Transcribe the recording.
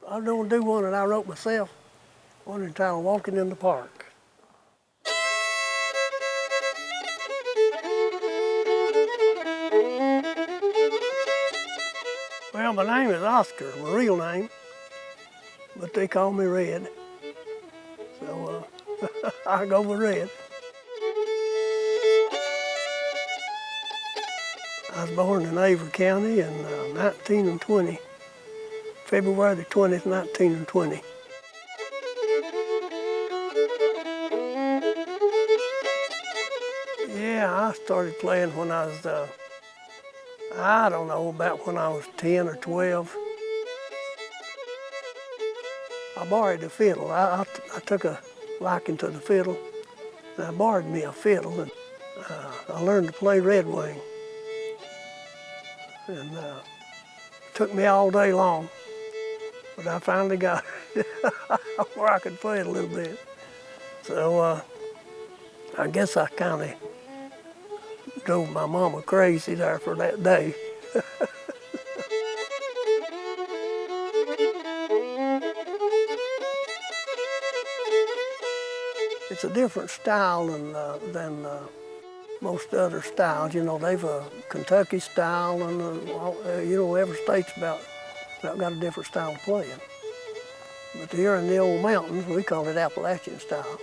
I'm going to do one that I wrote myself, one entitled Walking in the Park. Well, my name is Oscar, my real name, but they call me Red. So I go with Red. I was born in Avery County in 1920, February the 20th, 1920. Yeah, I started playing when I was, I don't know, about when I was 10 or 12. I borrowed a fiddle. I took a liking to the fiddle, and I borrowed me a fiddle, and I learned to play Red Wing. And it took me all day long, but I finally got it where I could play it a little bit. So I guess I kind of drove my mama crazy there for that day. It's a different style than most other styles. You know, they've a Kentucky style, and you know, every state's about got a different style of playing. But here in the old mountains, we call it Appalachian style.